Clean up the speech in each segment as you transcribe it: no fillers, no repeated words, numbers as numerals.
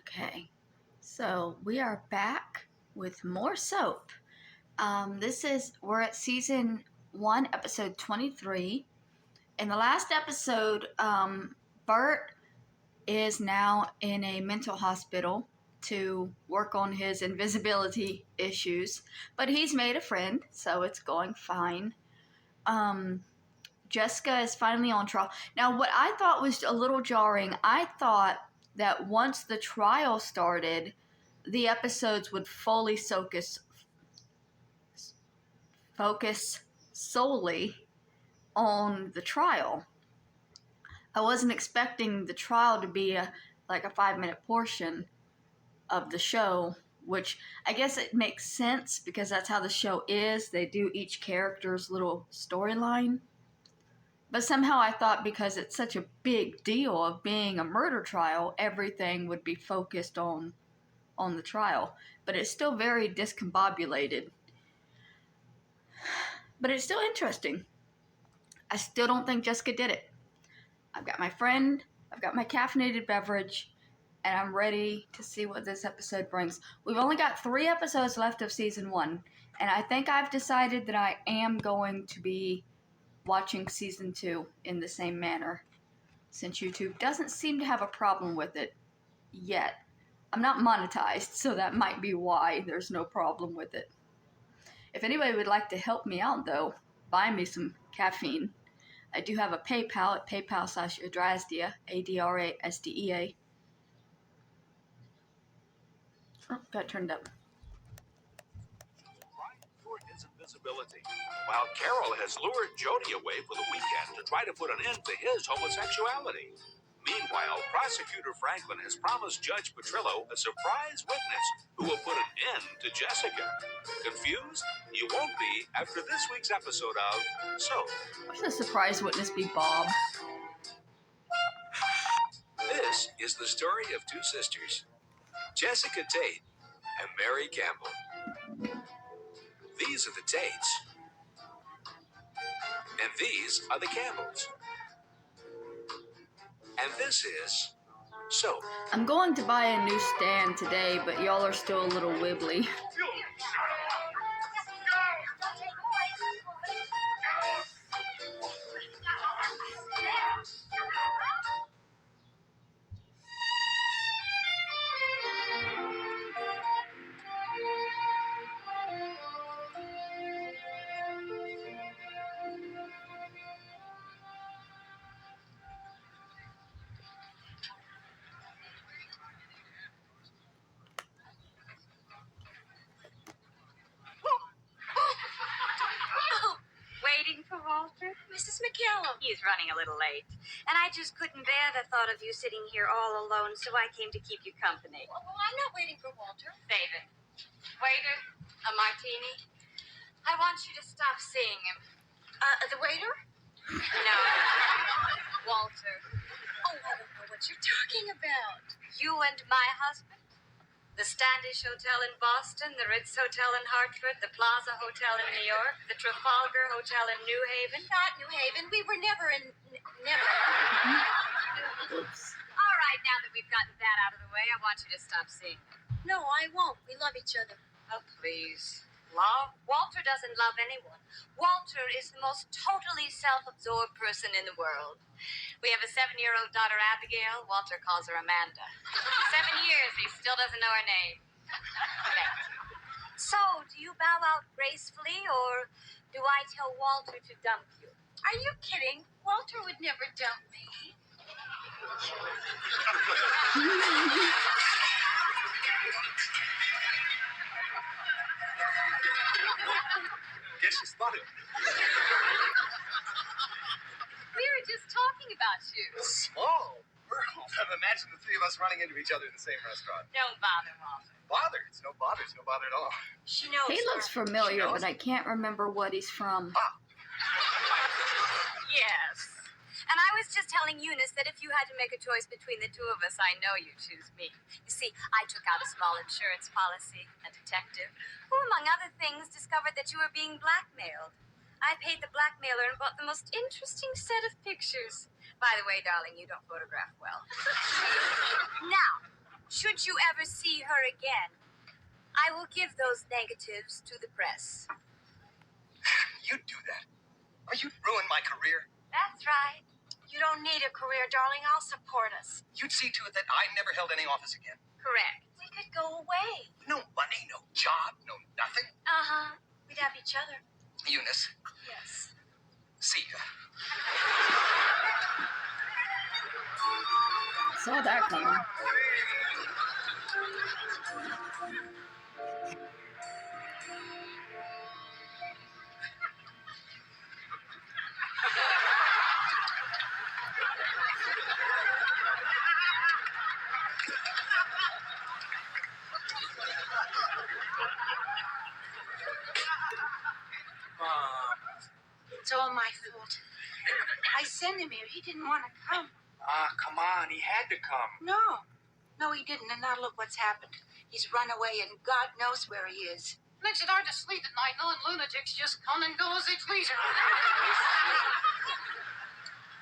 Okay, so we are back with more soap. We're at season 1, episode 23. In the last episode, Bert is now in a mental hospital to work on his invisibility issues, but he's made a friend, so it's going fine. Jessica is finally on trial. Now, what I thought was a little jarring, I thought that once the trial started, the episodes would fully focus solely on the trial. I wasn't expecting the trial to be like a 5-minute portion of the show, which I guess it makes sense because that's how the show is. They do each character's little storyline. But somehow I thought because it's such a big deal of being a murder trial, everything would be focused on the trial. But it's still very discombobulated. But it's still interesting. I still don't think Jessica did it. I've got my friend, I've got my caffeinated beverage, and I'm ready to see what this episode brings. We've only got 3 episodes left of season 1, and I think I've decided that I am going to be watching season 2 in the same manner, since YouTube doesn't seem to have a problem with it yet. I'm not monetized, so that might be why there's no problem with it. If anybody would like to help me out, though, buy me some caffeine. I do have a PayPal at PayPal/Adrasdea, ADRASDEA. Oh, got turned up. Invisibility. While Carol has lured Jody away for the weekend to try to put an end to his homosexuality. Meanwhile, Prosecutor Franklin has promised Judge Petrillo a surprise witness who will put an end to Jessica. Confused? You won't be after this week's episode of Soap. Why should the surprise witness be Bob? This is the story of 2 sisters, Jessica Tate and Mary Campbell. These are the Tates. And these are the Campbells. And this is Soap. I'm going to buy a new stand today, but y'all are still a little wibbly. Mrs. McCallum. He's running a little late. And I just couldn't bear the thought of you sitting here all alone, so I came to keep you company. Well, I'm not waiting for Walter. Save it. Waiter, a martini. I want you to stop seeing him. The waiter? No. Walter. Oh, I don't know what you're talking about. You and my husband? The Standish Hotel in Boston, the Ritz Hotel in Hartford, the Plaza Hotel in New York, the Trafalgar Hotel in New Haven. Not New Haven. We were never in... Never. Oops. All right, now that we've gotten that out of the way, I want you to stop seeing him. No, I won't. We love each other. Oh, please. Love? Walter doesn't love anyone. Walter is the most totally self-absorbed person in the world. We have a 7-year-old daughter, Abigail. Walter calls her Amanda. 7 years, he still doesn't know her name. Okay. So, do you bow out gracefully, or do I tell Walter to dump you? Are you kidding? Walter would never dump me. Guess she's spotted. We were just talking about you. Small world. Imagine the 3 of us running into each other in the same restaurant. Don't bother, Walter. Bother? It's no bother. It's no bother at all. She knows. He looks familiar, but I can't remember what he's from. Yes. And I was just telling Eunice that if you had to make a choice between the 2 of us, I know you'd choose me. You see, I took out a small insurance policy, a detective, who, among other things, discovered that you were being blackmailed. I paid the blackmailer and bought the most interesting set of pictures. By the way, darling, you don't photograph well. Now, Should you ever see her again, I will give those negatives to the press. You'd do that. Or you'd ruin my career. That's right. You don't need a career, darling. I'll support us. You'd see to it that I never held any office again. Correct. We could go away. No money, no job, no nothing. Uh-huh. We'd have each other. Eunice, Yes. see ya. Saw that coming. It's all my fault. I sent him here. He didn't want to come. Ah, come on. He had to come. No. No, he didn't. And now look what's happened. He's run away, and God knows where he is. Makes it hard to sleep at night knowing lunatics just come and go as they please.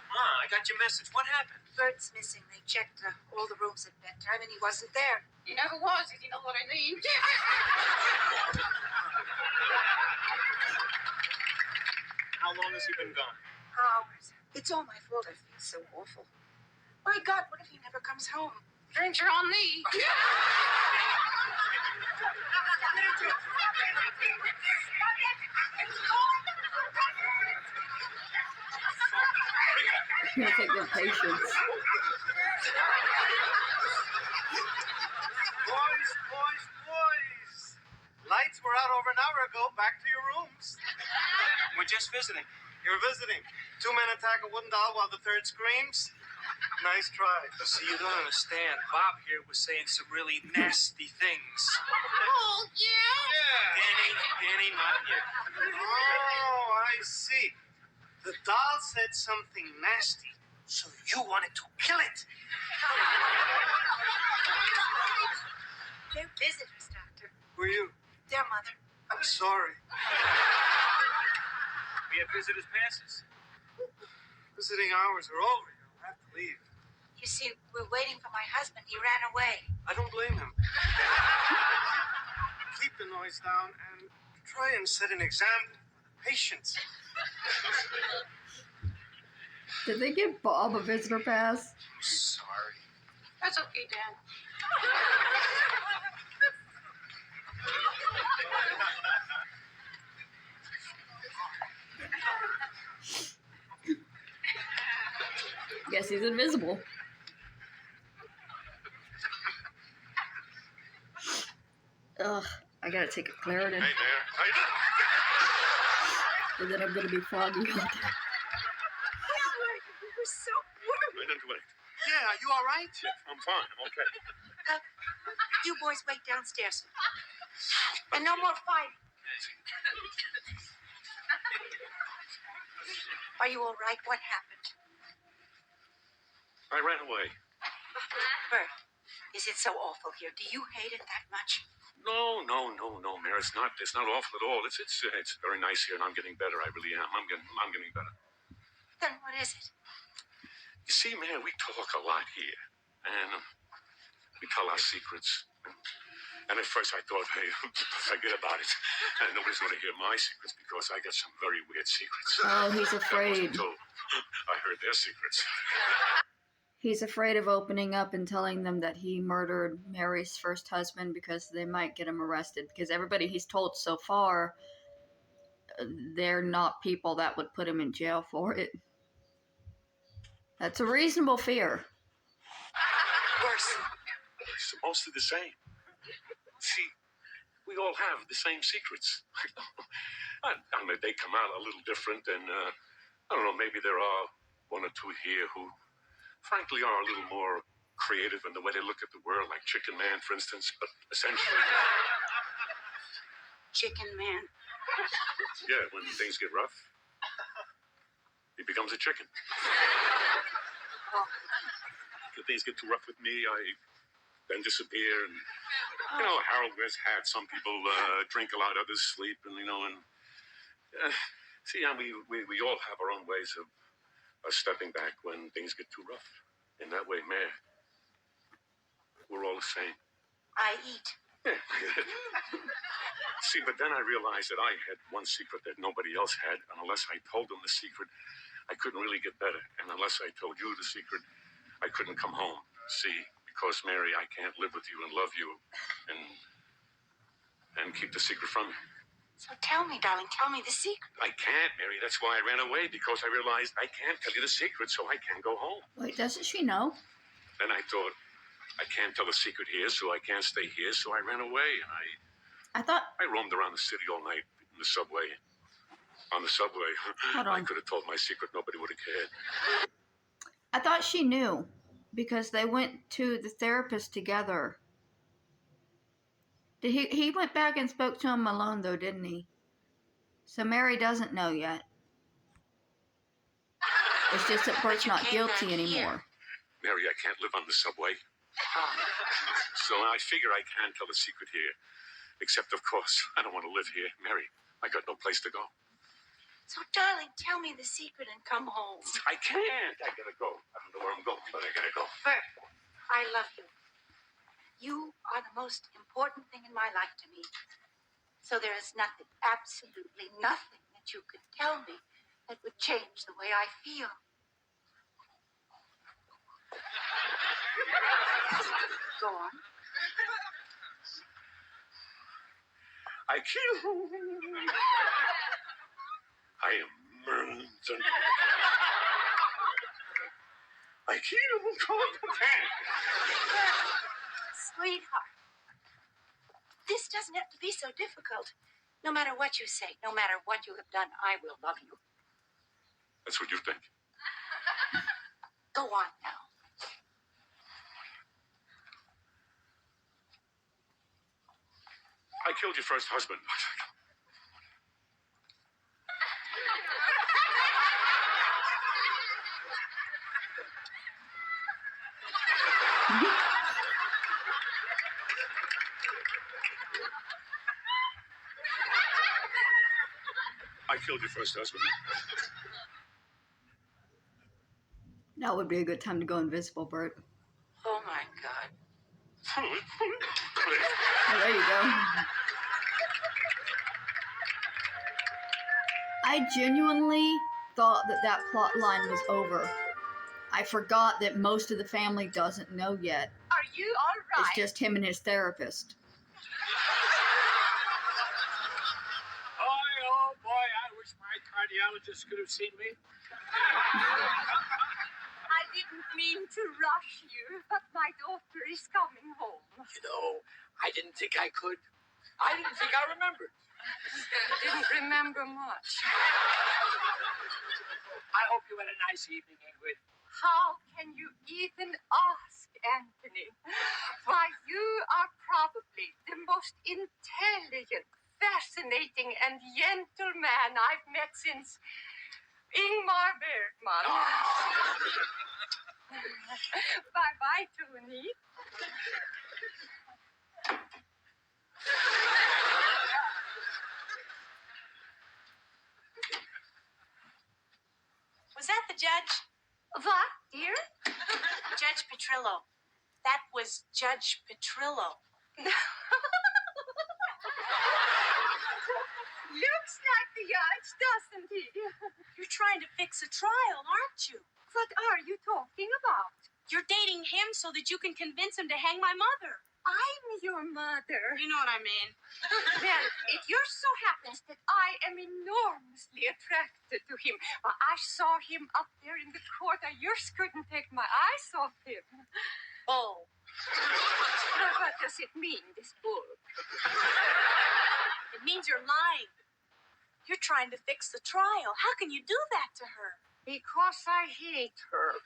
Ma, I got your message. What happened? Bert's missing. They checked all the rooms at bedtime, and he wasn't there. He never was, if you know what I mean. How long has he been gone? Hours. It's all my fault. I feel so awful. My God, what if he never comes home? Stranger on me. You take their patience. Boys. Lights were out over an hour ago. Back to your rooms. We're just visiting. You're visiting. 2 men attack a wooden doll while the third screams. Nice try. See, you don't understand. Bob here was saying some really nasty things. Oh, yeah? Danny, not yet. Oh, I see. The doll said something nasty, so you wanted to kill it. They're visitors, Doctor. Were you? Their mother. I'm sorry. We have visitors' passes. Visiting hours are over. You'll have to leave. You see, we're waiting for my husband. He ran away. I don't blame him. Keep the noise down and try and set an example for the patients. Did they give Bob a visitor pass? Sorry. That's okay, Dan. Guess he's invisible. Ugh, I gotta take a Claritin. Hey, Mayor. How you doing? And then I'm gonna be foggy all day. We were so worried. Right into it. Yeah, are you all right? Yeah, I'm fine. I'm okay. You boys wait downstairs. And no more fighting. Are you all right? What happened? I ran away. Bert, is it so awful here? Do you hate it that much? No, Mayor. It's not awful at all. It's very nice here, and I'm getting better. I really am. I'm getting better. Then what is it? You see, Mayor, we talk a lot here, and we tell our secrets. And at first I thought, hey, forget about it. And nobody's going to hear my secrets because I got some very weird secrets. Oh, he's afraid. Until I heard their secrets. He's afraid of opening up and telling them that he murdered Mary's first husband because they might get him arrested. Because everybody he's told so far, they're not people that would put him in jail for it. That's a reasonable fear. Worse. It's mostly the same. See, we all have the same secrets. I mean, they come out a little different, and I don't know, maybe there are one or two here who frankly are a little more creative in the way they look at the world, like Chicken Man, for instance, but essentially, Chicken Man. yeah, when things get rough, he becomes a chicken. Oh, If things get too rough with me, I then disappear, and, you know, Harold wears hats, some people drink a lot, others sleep, and, you know, and, see, and we all have our own ways of stepping back when things get too rough. In that way, Mayor, We're all the same. I eat. Yeah. See, but then I realized that I had one secret that nobody else had, and unless I told them the secret, I couldn't really get better. And unless I told you the secret, I couldn't come home. See, because Mary, I can't live with you and love you and keep the secret from you. So tell me, darling, tell me the secret. I can't, Mary. That's why I ran away, because I realized I can't tell you the secret, so I can't go home. Wait, doesn't she know? Then I thought, I can't tell the secret here, so I can't stay here, so I ran away, and I roamed around the city all night in the subway. On the subway, Hold on. I could have told my secret. Nobody would have cared. I thought she knew because they went to the therapist together. He went back and spoke to him alone, though, didn't he? So Mary doesn't know yet. It's just that Bert's not guilty anymore. Mary, I can't live on the subway. So I figure I can tell the secret here. Except, of course, I don't want to live here. Mary, I got no place to go. So, darling, tell me the secret and come home. I can't. I gotta go. I don't know where I'm going, but I gotta go. Bert, I love you. You are the most important thing in my life to me. So there is nothing, absolutely nothing that you could tell me that would change the way I feel. Go on. I kill. I am Merlinson. I kill. Sweetheart, this doesn't have to be so difficult. No matter what you say, no matter what you have done, I will love you. That's what you think. Go on now. I killed your first husband. I killed your first husband. That would be a good time to go invisible, Bert. Oh, my God. Oh, there you go. I genuinely thought that plot line was over. I forgot that most of the family doesn't know yet. Are you all right? It's just him and his therapist. Oh boy, I wish my cardiologist could have seen me. I didn't mean to rush you, but my daughter is coming home. You know, I didn't think I could. I didn't think I remembered. You didn't remember much. I hope you had a nice evening, Ingrid. How can you even ask, Anthony? Why, you are probably the most intelligent, fascinating, and gentle man I've met since Ingmar Bergman. Bye-bye, Tony. Was that the judge? What, dear? Judge Petrillo. That was Judge Petrillo. Looks like the judge, doesn't he? You're trying to fix a trial, aren't you? What are you talking about? You're dating him so that you can convince him to hang my mother. I'm your mother. You know what I mean. Well, it just so happens that I am enormously attracted to him. Well, I saw him up there in the court. I just couldn't take my eyes off him. Oh. What does it mean, this book? It means you're lying. You're trying to fix the trial. How can you do that to her? Because I hate her.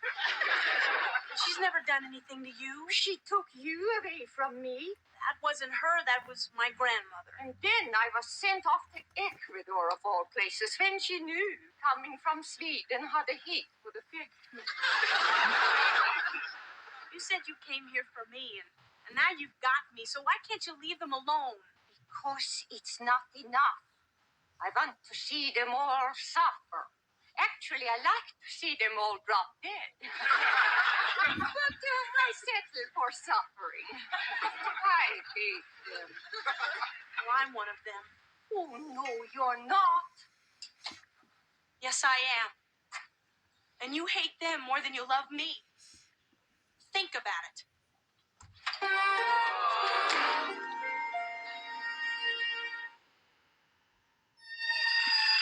She's never done anything to you. She took you away from me. That wasn't her. That was my grandmother. And then I was sent off to Ecuador, of all places, when she knew, coming from Sweden, how to hate would affect me. You said you came here for me, and now you've got me, so why can't you leave them alone? Because it's not enough. I want to see them all suffer. Actually, I like to see them all drop dead. But I settle for suffering. I hate them. Well, I'm one of them. Oh, no, you're not. Yes, I am. And you hate them more than you love me. Think about it.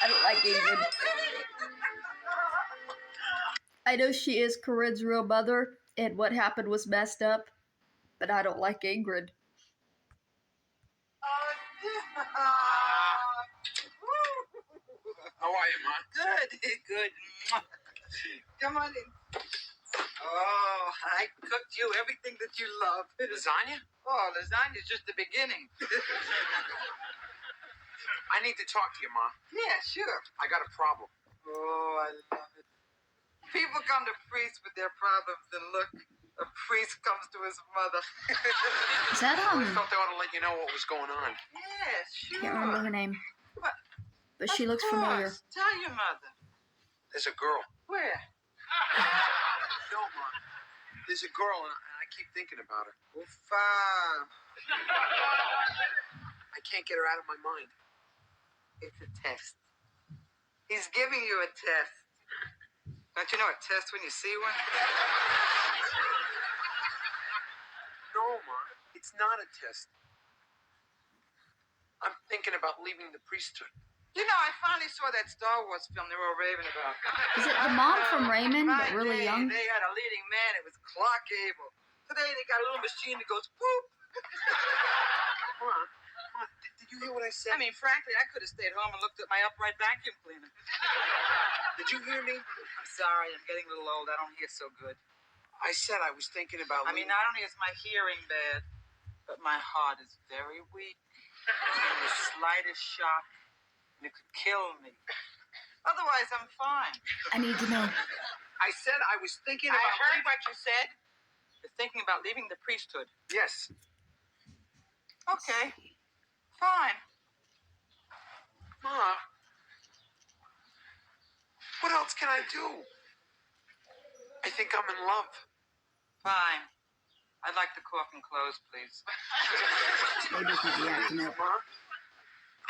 I don't like Ingrid. I know she is Corinne's real mother, and what happened was messed up, but I don't like Ingrid. How are you, Ma? Good, good. Come on in. Oh, I cooked you everything that you love. Lasagna? Oh, lasagna's just the beginning. I need to talk to you, Ma. Yeah, sure. I got a problem. Oh, I love it. People come to priests with their problems, and look, a priest comes to his mother. Is that I thought they ought to let you know what was going on. Yeah, sure. Can't remember her name. What? But she looks Of familiar. course. Tell your mother. There's a girl. Where? No, Ma. There's a girl, and I keep thinking about her. Uffa. I can't get her out of my mind. It's a test. He's giving you a test. Don't you know a test when you see one? No, Ma. It's not a test. I'm thinking about leaving the priesthood. You know, I finally saw that Star Wars film they were all raving about. Is it the mom from Raymond, but My really day, young? They had a leading man. It was Clark Gable. Today they got a little machine that goes whoop. Ma, did you hear what I said? I mean, frankly, I could have stayed home and looked at my upright vacuum cleaner. Did you hear me? I'm sorry, I'm getting a little old. I don't hear so good. I said I was thinking about I mean, not only is my hearing bad, but my heart is very weak. The slightest shock, and it could kill me. Otherwise, I'm fine. I need to know. I said I was thinking I about heard what you said. You're thinking about leaving the priesthood. Yes. Okay, fine. Ma, what else can I do? I think I'm in love. Fine. I'd like the coffin closed, please. Maybe he can be acting up. Ma,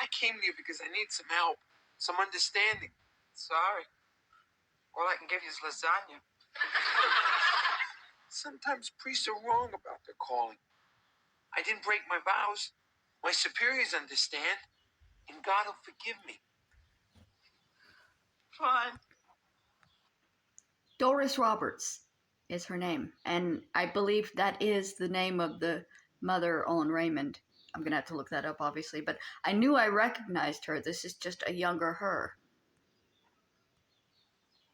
I came to you because I need some help, some understanding. Sorry. All I can give you is lasagna. Sometimes priests are wrong about their calling. I didn't break my vows. My superiors understand, and God will forgive me. Fine. Doris Roberts is her name, and I believe that is the name of the mother on Raymond. I'm gonna have to look that up, obviously, but I knew I recognized her. This is just a younger her.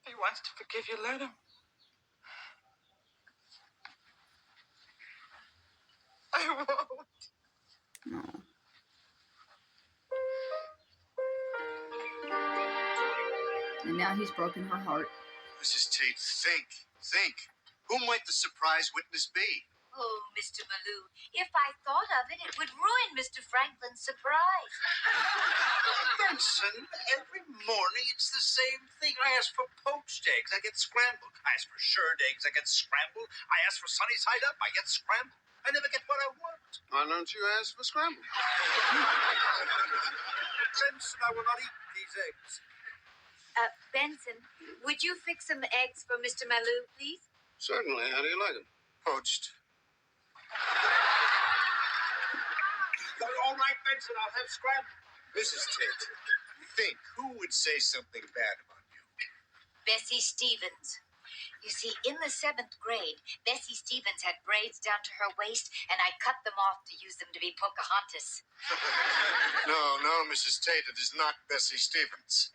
If he wants to forgive you, let him. I won't. No. And now he's broken her heart. Mrs. Tate, think. Who might the surprise witness be? Oh, Mr. Malou, if I thought of it, it would ruin Mr. Franklin's surprise. Benson, every morning it's the same thing. I ask for poached eggs, I get scrambled. I ask for shirred eggs, I get scrambled. I ask for sunny side up, I get scrambled. I never get what I want. Why don't you ask for scrambled? Benson, I will not eat these eggs. Benson, would you fix some eggs for Mr. Malou, please? Certainly. How do you like them? Poached. All right, Benson, I'll have scrambled. Mrs. Tate, think. Who would say something bad about you? Bessie Stevens. You see, in the 7th grade, Bessie Stevens had braids down to her waist, and I cut them off to use them to be Pocahontas. No, Mrs. Tate, it is not Bessie Stevens.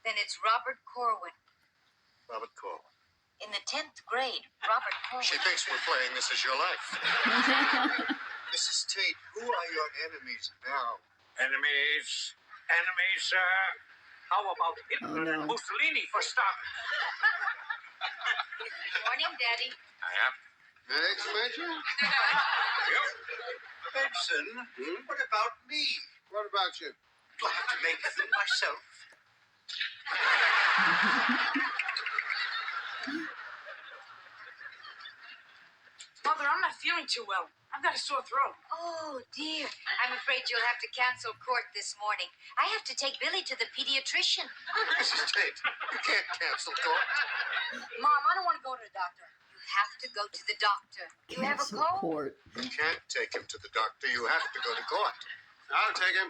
Then it's Robert Corwin. Robert Corwin. In the 10th grade, Robert Corwin. She thinks we're playing This Is Your Life. Mrs. Tate, who are your enemies now? Enemies, sir. How about Hitler and Mussolini for starters? Good morning, Daddy. Eggs, Major? Benson, what about me? What about you? Do I have to make them myself? Mother, I'm not feeling too well. I've got a sore throat. Oh, dear. I'm afraid you'll have to cancel court this morning. I have to take Billy to the pediatrician. Mrs. Tate, you can't cancel court. Mom, I don't want to go to the doctor. You have to go to the doctor. You have a Cancel cold? court. You can't take him to the doctor. You have to go to court. I'll take him.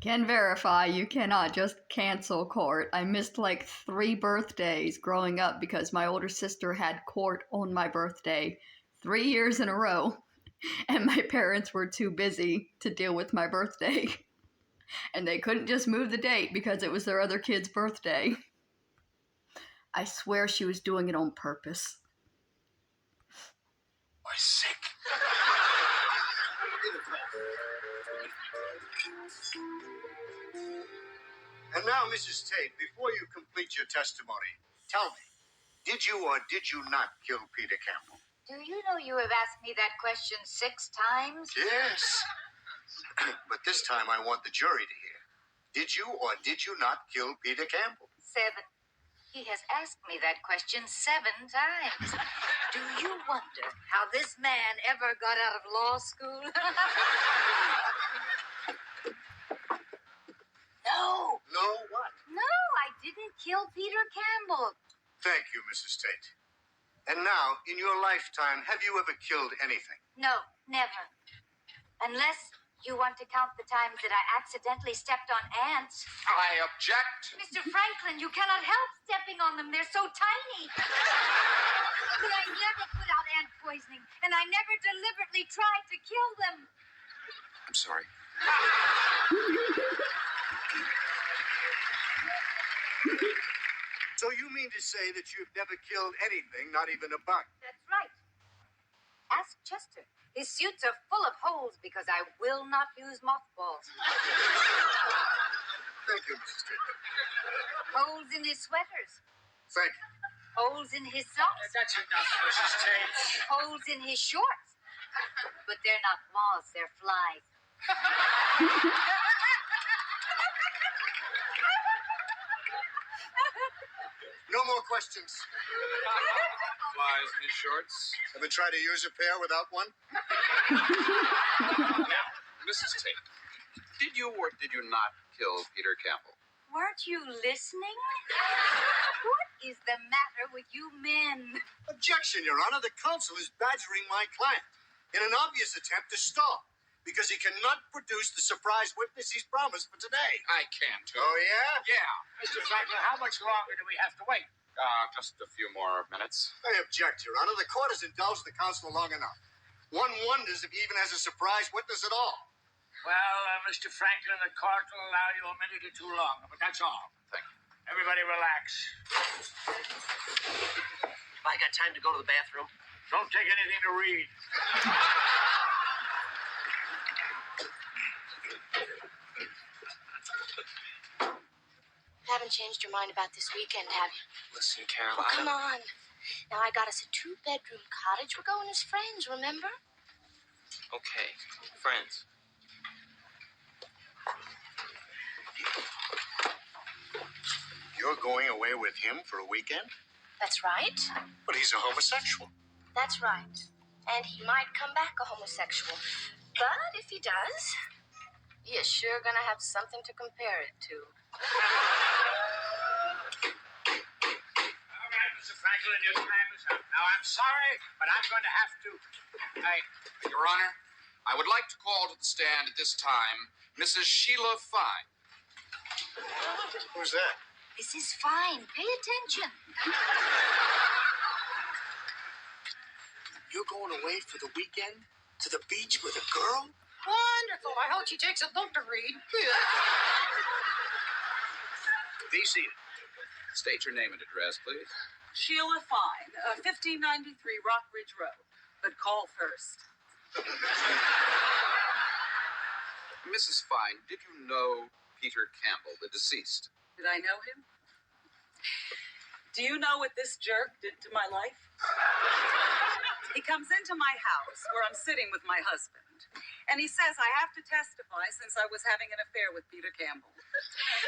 Can verify you cannot just cancel court. I missed like 3 birthdays growing up because my older sister had court on my birthday 3 years in a row, and my parents were too busy to deal with my birthday. And they couldn't just move the date because it was their other kid's birthday. I swear she was doing it on purpose. I'm sick. And now, Mrs. Tate, before you complete your testimony, tell me, did you or did you not kill Peter Campbell? Do you know you have asked me that question 6 times? Yes. But this time I want the jury to hear. Did you or did you not kill Peter Campbell? 7. He has asked me that question 7 times. Do you wonder how this man ever got out of law school? No. No, what? No, I didn't kill Peter Campbell. Thank you, Mrs. Tate. And now, in your lifetime, have you ever killed anything? No, never. Unless you want to count the times that I accidentally stepped on ants. I object. Mr. Franklin, you cannot help stepping on them. They're so tiny. But I never put out ant poisoning, and I never deliberately tried to kill them. I'm sorry. So you mean to say that you've never killed anything, not even a bug? That's right. Ask Chester. His suits are full of holes because I will not use mothballs. Thank you, Mrs. Tate. Holes in his sweaters. Thank you. Holes in his socks. That's enough, Mrs. Tate. Holes in his shorts. But they're not moths, they're flies. No more questions. Flies in his shorts. Ever try to use a pair without one? Now, Mrs. Tate, did you or did you not kill Peter Campbell? Weren't you listening? What is the matter with you men? Objection, Your Honor. The counsel is badgering my client in an obvious attempt to stall because he cannot produce the surprise witness he's promised for today. I can too. Oh, yeah? Yeah. Mr. Franklin, how much longer do we have to wait? Just a few more minutes. I object, Your Honor. The court has indulged the counsel long enough. One wonders if he even has a surprise witness at all. Well, Mr. Franklin, the court will allow you a minute or two longer, but that's all. Thank you. Everybody relax. I got time to go to the bathroom. Don't take anything to read. Haven't changed your mind about this weekend, have you? Listen, Carol, Oh, come on. Now, I got us a 2-bedroom cottage. We're going as friends, remember? Okay, friends. You're going away with him for a weekend? That's right. But he's a homosexual. That's right. And he might come back a homosexual. But if he does, he is sure gonna have something to compare it to. All right, Mr. Franklin, your time is up. Now, I'm sorry, but I'm going to have to... Your Honor, I would like to call to the stand at this time Mrs. Sheila Fine. Who's that? This is fine. Pay attention. You're going away for the weekend? To the beach with a girl? Wonderful. I hope she takes a book to read. Be seated. State your name and address, please. Sheila Fine, 1593 Rockridge Road. But call first. Mrs. Fine, did you know Peter Campbell, the deceased? Did I know him? Do you know what this jerk did to my life? He comes into my house where I'm sitting with my husband, and he says I have to testify since I was having an affair with Peter Campbell.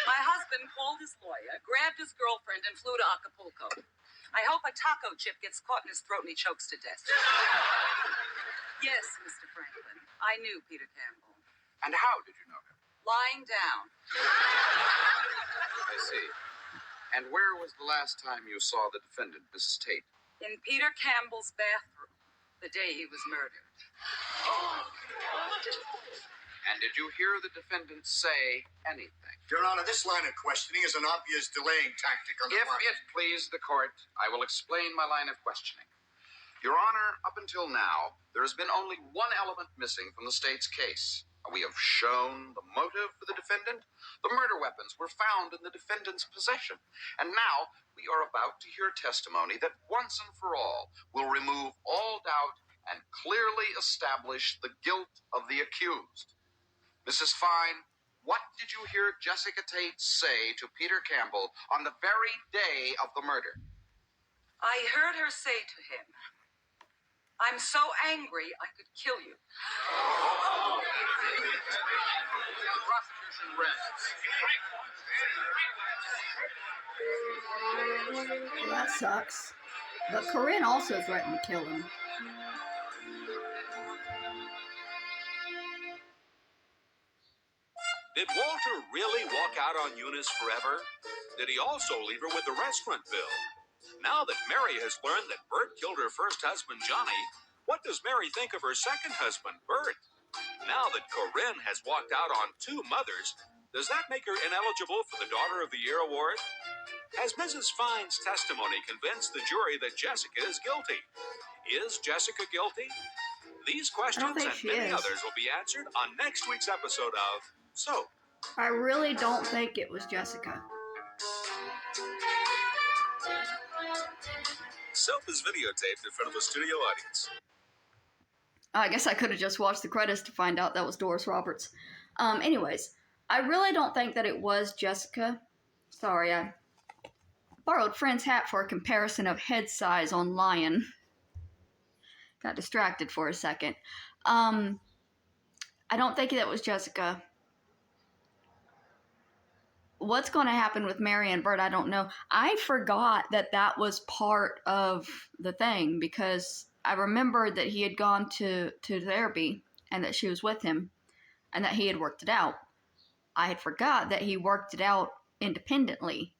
My husband called his lawyer, grabbed his girlfriend, and flew to Acapulco. I hope a taco chip gets caught in his throat and he chokes to death. Yes, Mr. Franklin, I knew Peter Campbell. And how did you know him? Lying down. I see. And where was the last time you saw the defendant, Mrs. Tate? In Peter Campbell's bathroom, the day he was murdered. And did you hear the defendant say anything? Your Honor, this line of questioning is an obvious delaying tactic on the If part. it please the court, I will explain my line of questioning. Your Honor, up until now, there has been only one element missing from the state's case. We have shown the motive for the defendant. The murder weapons were found in the defendant's possession. And now we are about to hear testimony that once and for all will remove all doubt and clearly establish the guilt of the accused. Mrs. Fine, what did you hear Jessica Tate say to Peter Campbell on the very day of the murder? I heard her say to him, "I'm so angry I could kill you." The prosecution rests. Well, that sucks. But Corinne also threatened to kill him. Did Walter really walk out on Eunice forever? Did he also leave her with the restaurant bill? Now that Mary has learned that Bert killed her first husband, Johnny, what does Mary think of her second husband, Bert? Now that Corinne has walked out on two mothers, does that make her ineligible for the Daughter of the Year award? Has Mrs. Fine's testimony convinced the jury that Jessica is guilty? Is Jessica guilty? These questions and many others will be answered on next week's episode of Soap. I really don't think it was Jessica. Soap is videotaped in front of a studio audience. I guess I could have just watched the credits to find out that was Doris Roberts. Anyways, I really don't think that it was Jessica. Sorry, I borrowed Friend's hat for a comparison of head size on Lion. Got distracted for a second. I don't think that was Jessica. What's going to happen with Mary and Bert, I don't know. I forgot that that was part of the thing because I remembered that he had gone to therapy and that she was with him and that he had worked it out. I had forgot that he worked it out independently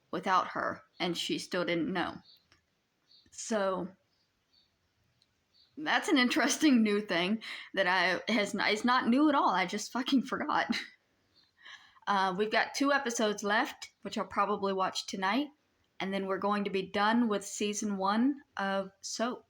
without her and she still didn't know. So that's an interesting new thing that is not new at all. I just fucking forgot. We've got 2 episodes left, which I'll probably watch tonight. And then we're going to be done with season 1 of Soap.